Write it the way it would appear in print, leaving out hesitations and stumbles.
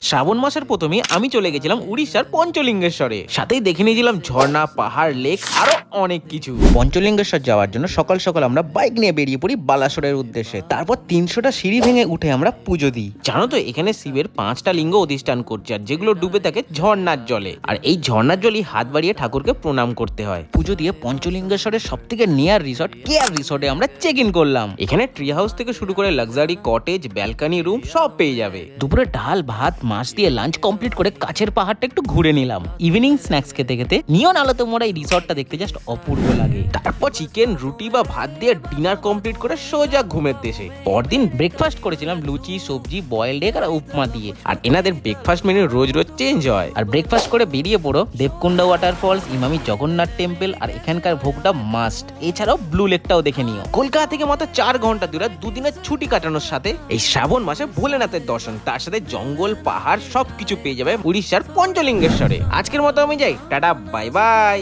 শ্রাবণ মাসের প্রথমেই আমি চলে গেছিলাম উড়িষ্যার পঞ্চলিঙ্গেশ্বরে, সাথেই দেখে নিয়েছিলাম ঝর্ণা, পাহাড়, লেক আরো অনেক কিছু। পঞ্চলিঙ্গেশ্বর যাওয়ার জন্য সকাল সকাল আমরা বাইক নিয়ে বেরিয়ে পড়ি বালাসোরের উদ্দেশ্যে। তারপর 300টা সিঁড়ি ভেঙে উঠে আমরা পুজো দিই। জানো তো এখানে শিবের 5টা লিঙ্গ অধিষ্ঠান করছে, আর যেগুলো ডুবে থাকে ঝর্ণার জলে। আর এই ঝর্ণার জলই হাত বাড়িয়ে ঠাকুরকে প্রণাম করতে হয়। পুজো দিয়ে পঞ্চলিঙ্গেশ্বরের সব থেকে নিয়ার রিসর্ট কেয়ার রিসর্টে আমরা চেক ইন করলাম। এখানে ট্রি হাউস থেকে শুরু করে লাক্সারি কটেজ, ব্যালকনি রুম সব পেয়ে যাবে। দুপুরে ডাল ভাত মাছ দিয়ে লাঞ্চ কমপ্লিট করে কাছের পাহাড়টা একটু ঘুরে নিলাম। ইভিনিং স্ন্যাক্স খেতে খেতে নিয়ন আলোতে মোড়া এই রিসর্টটা দেখতে জাস্ট অপূর্ব লাগে। তারপর চিকেন, রুটি বা ভাত দিয়ে ডিনার কমপ্লিট করে সোজা ঘুমের দেশে। পরদিন ব্রেকফাস্ট করেছিলাম লুচি, সবজি, বয়েলড এগ আর উপমা দিয়ে। আর এনাদের ব্রেকফাস্ট মেনু রোজ রোজ চেঞ্জ হয়। আর ব্রেকফাস্ট করে বেরিয়ে পড়ো দেবকুন্ডা ওয়াটারফলস, ইমামি জগন্নাথ টেম্পল আর এখানকার ভোগটা মাস্ট। এছাড়াও ব্লু লেকটাও দেখে নিও। কলকাতা থেকে মাত্র 4 ঘন্টা দূরে, দুদিনের ছুটি কাটানোর সাথে এই শ্রাবণ মাসে ভোলেনাথের দর্শন, তার সাথে জঙ্গল, পাহাড় সবকিছু পেয়ে যাবে উড়িষ্যার পঞ্চলিঙ্গেশ্বরে। আজকের মতো আমি যাই, টাটা, বাই বাই।